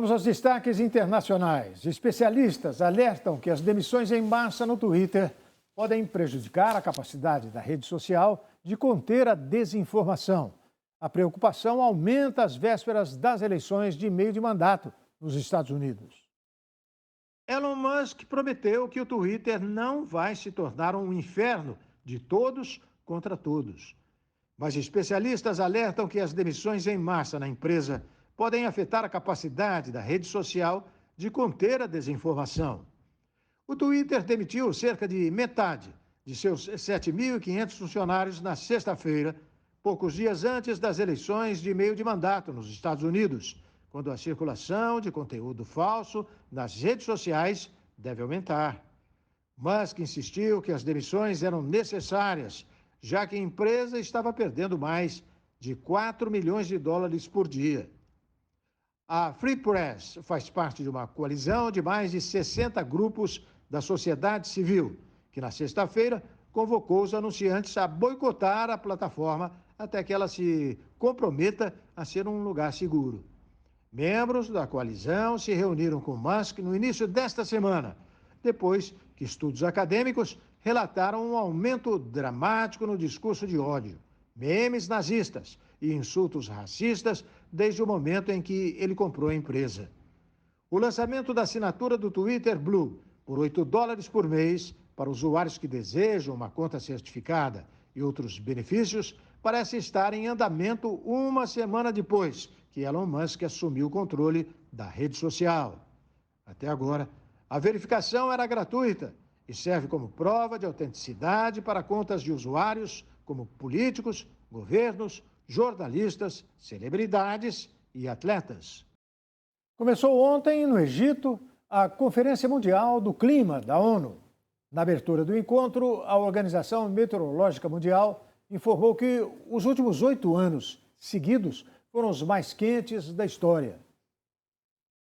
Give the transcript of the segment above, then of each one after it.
Vamos aos destaques internacionais. Especialistas alertam que as demissões em massa no Twitter podem prejudicar a capacidade da rede social de conter a desinformação. A preocupação aumenta às vésperas das eleições de meio de mandato nos Estados Unidos. Elon Musk prometeu que o Twitter não vai se tornar um inferno de todos contra todos. Mas especialistas alertam que as demissões em massa na empresa podem afetar a capacidade da rede social de conter a desinformação. O Twitter demitiu cerca de metade de seus 7.500 funcionários na sexta-feira, poucos dias antes das eleições de meio de mandato nos Estados Unidos, quando a circulação de conteúdo falso nas redes sociais deve aumentar. Musk insistiu que as demissões eram necessárias, já que a empresa estava perdendo mais de 4 milhões de dólares por dia. A Free Press faz parte de uma coalizão de mais de 60 grupos da sociedade civil, que na sexta-feira convocou os anunciantes a boicotar a plataforma até que ela se comprometa a ser um lugar seguro. Membros da coalizão se reuniram com Musk no início desta semana, depois que estudos acadêmicos relataram um aumento dramático no discurso de ódio, memes nazistas e insultos racistas desde o momento em que ele comprou a empresa. O lançamento da assinatura do Twitter Blue por $8 por mês para usuários que desejam uma conta certificada e outros benefícios parece estar em andamento uma semana depois que Elon Musk assumiu o controle da rede social. Até agora, a verificação era gratuita e serve como prova de autenticidade para contas de usuários como políticos, governos, jornalistas, celebridades e atletas. Começou ontem, no Egito, a Conferência Mundial do Clima da ONU. Na abertura do encontro, a Organização Meteorológica Mundial informou que os últimos 8 anos seguidos foram os mais quentes da história.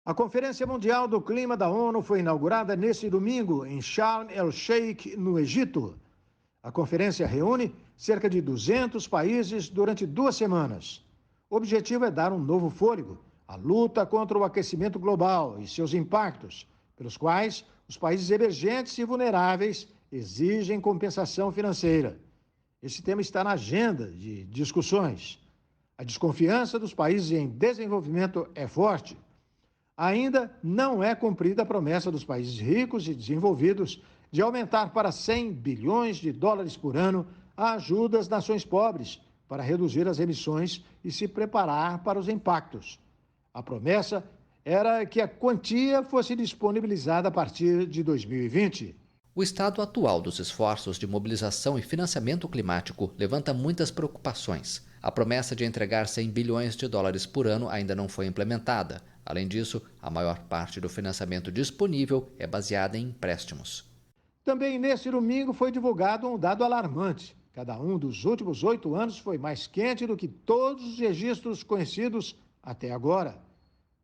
A Conferência Mundial do Clima da ONU foi inaugurada neste domingo em Sharm el-Sheikh, no Egito. A conferência reúne cerca de 200 países durante 2 semanas. O objetivo é dar um novo fôlego à luta contra o aquecimento global e seus impactos, pelos quais os países emergentes e vulneráveis exigem compensação financeira. Esse tema está na agenda de discussões. A desconfiança dos países em desenvolvimento é forte. Ainda não é cumprida a promessa dos países ricos e desenvolvidos de aumentar para 100 bilhões de dólares por ano a ajuda às nações pobres para reduzir as emissões e se preparar para os impactos. A promessa era que a quantia fosse disponibilizada a partir de 2020. O estado atual dos esforços de mobilização e financiamento climático levanta muitas preocupações. A promessa de entregar 100 bilhões de dólares por ano ainda não foi implementada. Além disso, a maior parte do financiamento disponível é baseada em empréstimos. Também neste domingo foi divulgado um dado alarmante. Cada um dos últimos 8 anos foi mais quente do que todos os registros conhecidos até agora.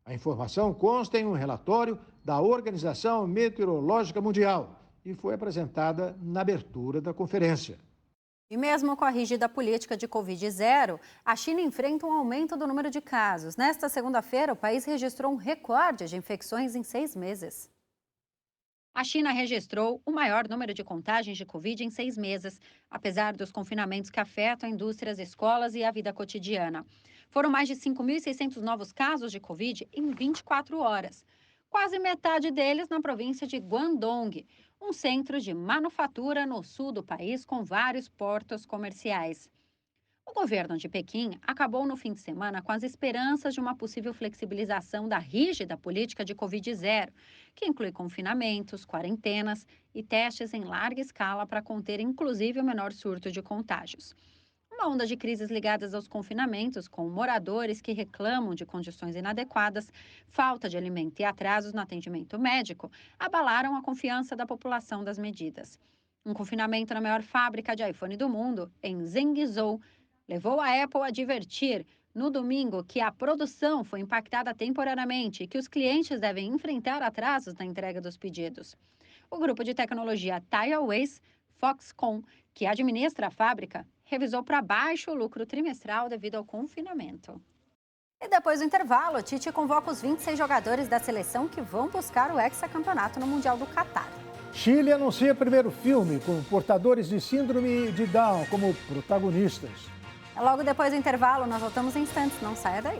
A informação consta em um relatório da Organização Meteorológica Mundial e foi apresentada na abertura da conferência. E mesmo com a rígida política de Covid-0, a China enfrenta um aumento do número de casos. Nesta segunda-feira, o país registrou um recorde de infecções em 6 meses. A China registrou o maior número de contágios de Covid em 6 meses, apesar dos confinamentos que afetam indústrias, escolas e a vida cotidiana. Foram mais de 5.600 novos casos de Covid em 24 horas. Quase metade deles na província de Guangdong, um centro de manufatura no sul do país com vários portos comerciais. O governo de Pequim acabou no fim de semana com as esperanças de uma possível flexibilização da rígida política de Covid-0, que inclui confinamentos, quarentenas e testes em larga escala para conter inclusive o menor surto de contágios. Uma onda de crises ligadas aos confinamentos, com moradores que reclamam de condições inadequadas, falta de alimento e atrasos no atendimento médico, abalaram a confiança da população das medidas. Um confinamento na maior fábrica de iPhone do mundo, em Zhengzhou, levou a Apple a advertir no domingo que a produção foi impactada temporariamente e que os clientes devem enfrentar atrasos na entrega dos pedidos. O grupo de tecnologia Taiwanese, Foxconn, que administra a fábrica, revisou para baixo o lucro trimestral devido ao confinamento. E depois do intervalo, o Tite convoca os 26 jogadores da seleção que vão buscar o hexacampeonato no Mundial do Catar. Chile anuncia primeiro filme com portadores de síndrome de Down como protagonistas. Logo depois do intervalo, nós voltamos em instantes. Não saia daí.